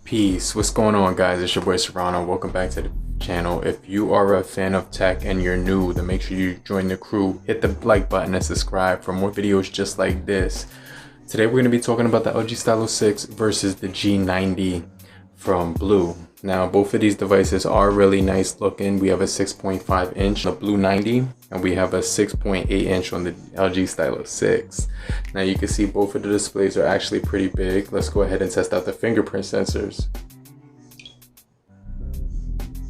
Peace. What's going on, guys? It's your boy Serrano. Welcome back to the channel. If you are a fan of tech and you're new, then make sure you join the crew. Hit the like button and subscribe for more videos just like this. Today we're going to be talking about the LG Stylo 6 versus the G90 from BLU. Now both of these devices are really nice looking. We have a 6.5 inch on the BLU 90 and we have a 6.8 inch on the LG Stylo 6. Now you can see both of the displays are actually pretty big. Let's go ahead and test out the fingerprint sensors.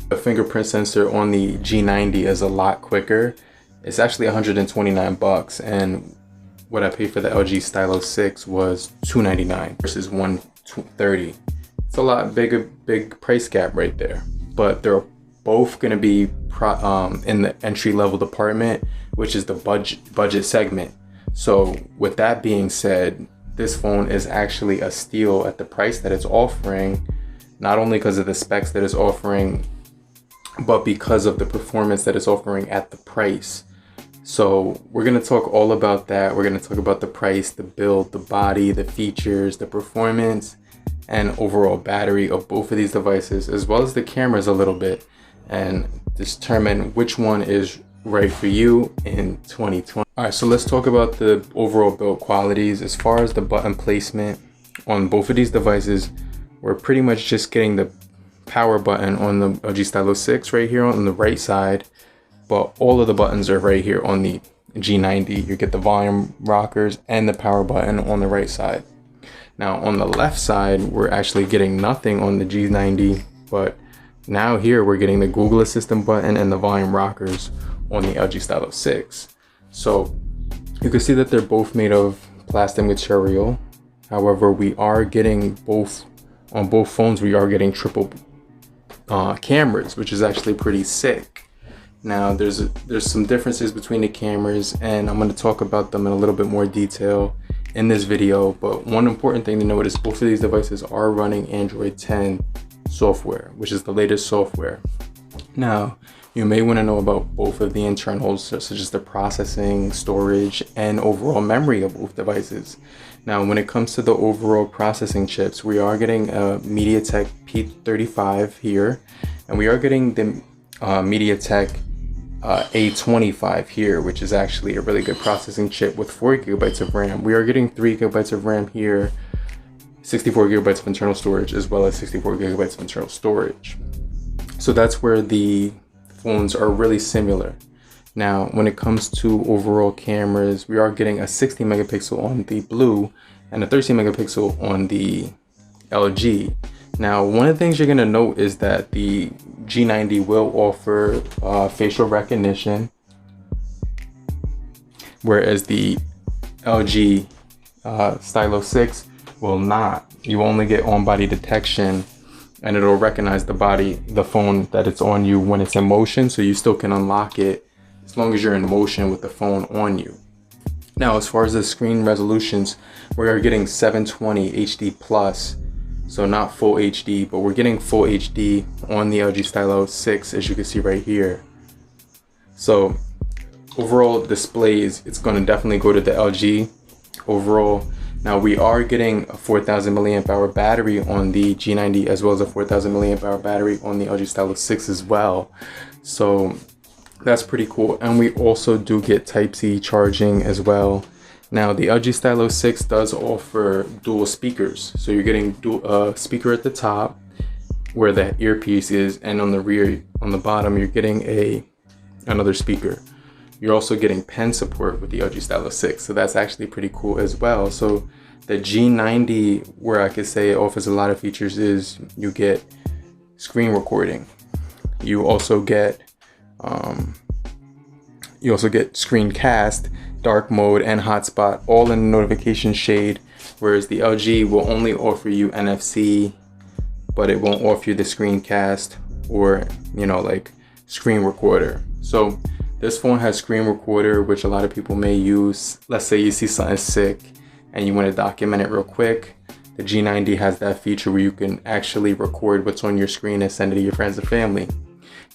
The fingerprint sensor on the G90 is a lot quicker. It's actually 129 bucks, and what I paid for the LG Stylo 6 was $299 versus $130. It's a lot big price gap right there, but they're both going to be in the entry-level department, which is the budget segment. So with that being said, this phone is actually a steal at the price that it's offering, not only because of the specs that it's offering, but because of the performance that it's offering at the price. So we're going to talk all about that. We're going to talk about the price, the build, the body, the features, the performance, and overall battery of both of these devices, as well as the cameras a little bit, and determine which one is right for you in 2020. All right, so let's talk about the overall build qualities. As far as the button placement on both of these devices, we're pretty much just getting the power button on the LG Stylo 6 right here on the right side, but all of the buttons are right here on the G90. You get the volume rockers and the power button on the right side. Now on the left side, we're actually getting nothing on the G90, but now here we're getting the Google Assistant button and the volume rockers on the LG Stylo 6. So you can see that they're both made of plastic material. However, we are getting both, on both phones, we are getting triple cameras, which is actually pretty sick. Now there's some differences between the cameras, and I'm going to talk about them in a little bit more detail in this video. But one important thing to note is both of these devices are running Android 10 software, which is the latest software. Now you may want to know about both of the internals, such as the processing, storage, and overall memory of both devices. Now when it comes to the overall processing chips, we are getting a MediaTek P35 here, and we are getting the MediaTek A25 here, which is actually a really good processing chip with 4 GB of RAM. We are getting 3 GB of RAM here, 64 GB of internal storage, as well as 64 GB of internal storage. So that's where the phones are really similar. Now when it comes to overall cameras, we are getting a 60 megapixel on the BLU and a 13 megapixel on the LG. Now one of the things you're going to note is that the G90 will offer facial recognition, whereas the LG Stylo 6 will not. You only get on-body detection, and it'll recognize the phone that it's on you when it's in motion, so you still can unlock it as long as you're in motion with the phone on you. Now as far as the screen resolutions, we are getting 720 HD plus. So not full HD, but we're getting full HD on the LG Stylo 6, as you can see right here. So overall displays, it's going to definitely go to the LG overall. Now we are getting a 4000 milliamp hour battery on the G90, as well as a 4000 milliamp hour battery on the LG Stylo 6 as well. So that's pretty cool. And we also do get Type-C charging as well. Now the LG Stylo 6 does offer dual speakers, so you're getting speaker at the top where the earpiece is, and on the rear, on the bottom, you're getting another speaker. You're also getting pen support with the LG Stylo 6, so that's actually pretty cool as well. So the G90, where I could say it offers a lot of features, is you get screen recording. You also get screencast, dark mode, and hotspot, all in the notification shade, whereas the LG will only offer you NFC, but it won't offer you the screencast or, you know, like screen recorder. So this phone has screen recorder, which a lot of people may use. Let's say you see something sick and you want to document it real quick. The G90 has that feature where you can actually record what's on your screen and send it to your friends and family.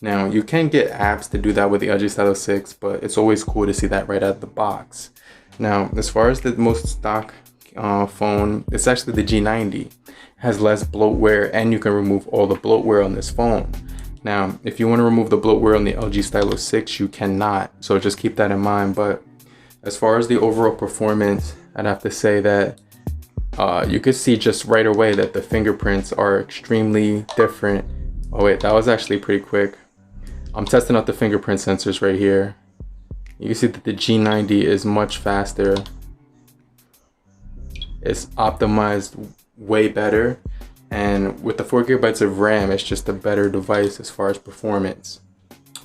Now, you can get apps to do that with the LG Stylo 6, but it's always cool to see that right out of the box. Now, as far as the most stock phone, it's actually the G90. It has less bloatware, and you can remove all the bloatware on this phone. Now, if you want to remove the bloatware on the LG Stylo 6, you cannot, so just keep that in mind. But as far as the overall performance, I'd have to say that you could see just right away that the fingerprints are extremely different. Oh wait, that was actually pretty quick. I'm testing out the fingerprint sensors right here. You can see that the G90 is much faster. It's optimized way better. And with the 4 GB of RAM, it's just a better device as far as performance.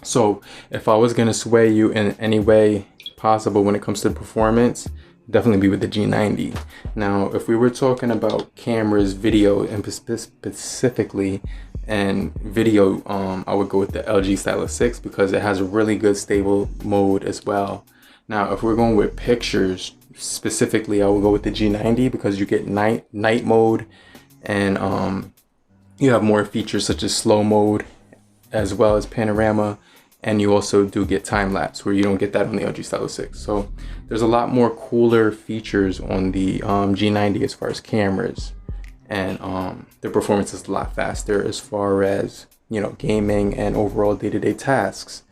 So if I was gonna sway you in any way possible when it comes to performance, definitely be with the G90. Now, if we were talking about cameras, video, and specifically and video, I would go with the LG Stylo 6 because it has a really good stable mode as well. Now, if we're going with pictures specifically, I would go with the G90 because you get night mode, and you have more features such as slow mode as well as panorama, and you also do get time lapse where you don't get that on the LG Stylo 6. So there's a lot more cooler features on the G90 as far as cameras, and the performance is a lot faster as far as, you know, gaming and overall day-to-day tasks.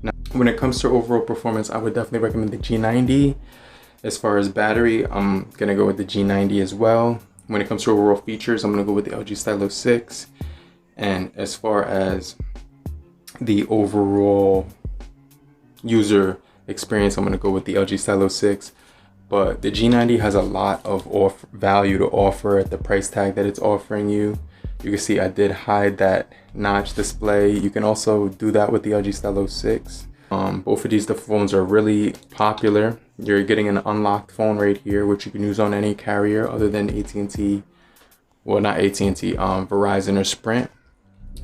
Now, when it comes to overall performance, I would definitely recommend the G90. As far as battery, I'm gonna go with the G90 as well. When it comes to overall features, I'm gonna go with the LG Stylo 6. And as far as the overall user experience, I'm gonna go with the LG Stylo 6. But the G90 has a lot of value to offer at the price tag that it's offering you. You can see I did hide that notch display. You can also do that with the LG Stylo 6. Both of these phones are really popular. You're getting an unlocked phone right here, which you can use on any carrier other than AT&T. Well, not AT&T, Verizon or Sprint.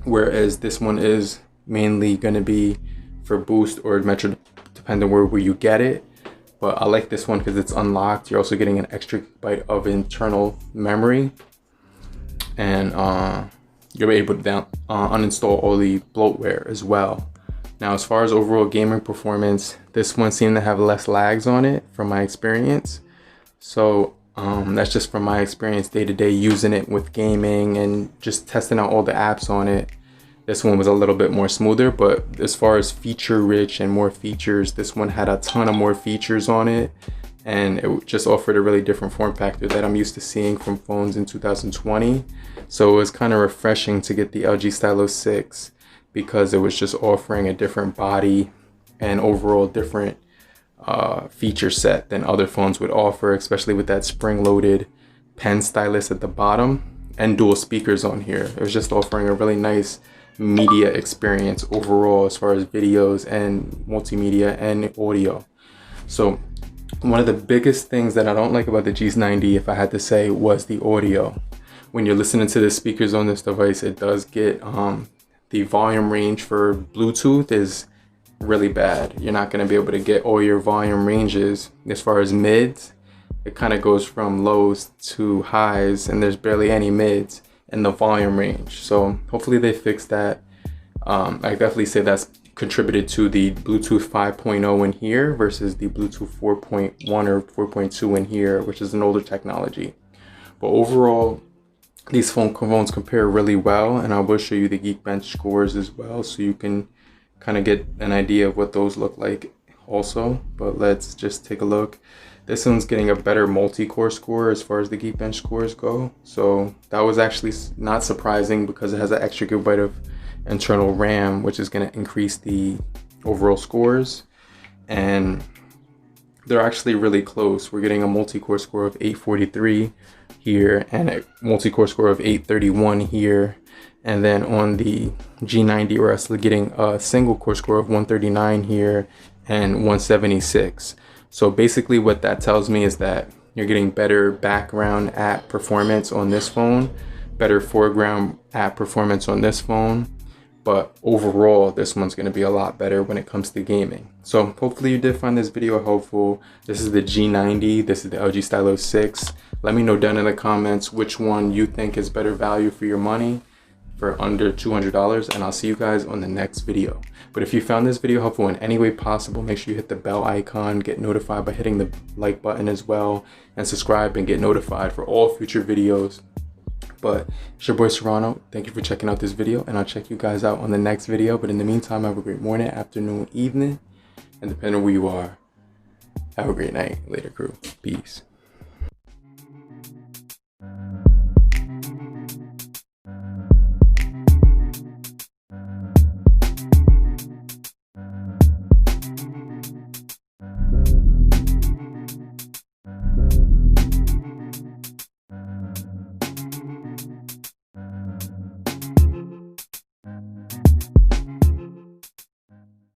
Whereas this one is mainly going to be for Boost or Metro, depending where you get it. But I like this one because it's unlocked. You're also getting an extra byte of internal memory, and you're able to uninstall all the bloatware as well. Now, as far as overall gaming performance, this one seemed to have less lags on it from my experience. So that's just from my experience day to day using it with gaming and just testing out all the apps on it. This one was a little bit more smoother, but as far as feature rich and more features, this one had a ton of more features on it, and it just offered a really different form factor that I'm used to seeing from phones in 2020. So it was kind of refreshing to get the LG Stylo 6 because it was just offering a different body and overall different feature set than other phones would offer, especially with that spring-loaded pen stylus at the bottom and dual speakers on here. It was just offering a really nice media experience overall as far as videos and multimedia and audio. So one of the biggest things that I don't like about the G90, if I had to say, was the audio. When you're listening to the speakers on this device, it does get the volume range for Bluetooth is really bad. You're not going to be able to get all your volume ranges as far as mids. It kind of goes from lows to highs, and there's barely any mids in the volume range. So hopefully they fix that. I definitely say that's contributed to the Bluetooth 5.0 in here versus the Bluetooth 4.1 or 4.2 in here, which is an older technology. But overall, these phones compare really well, and I will show you the Geekbench scores as well, so you can kind of get an idea of what those look like also. But let's just take a look. This one's getting a better multi-core score as far as the Geekbench scores go. So that was actually not surprising because it has an extra gigabyte of internal RAM, which is going to increase the overall scores. And they're actually really close. We're getting a multi-core score of 843 here and a multi-core score of 831 here. And then on the G90, we're actually getting a single core score of 139 here and 176. So basically what that tells me is that you're getting better background app performance on this phone, better foreground app performance on this phone, but overall this one's going to be a lot better when it comes to gaming. So hopefully you did find this video helpful. This is the G90, this is the LG Stylo 6. Let me know down in the comments which one you think is better value for your money. for under $200, and I'll see you guys on the next video. But if you found this video helpful in any way possible, make sure you hit the bell icon, get notified by hitting the like button as well, and subscribe and get notified for all future videos. But it's your boy Serrano. Thank you for checking out this video, and I'll check you guys out on the next video. But in the meantime, have a great morning, afternoon, evening, and depending on where you are, have a great night. Later, crew. Peace.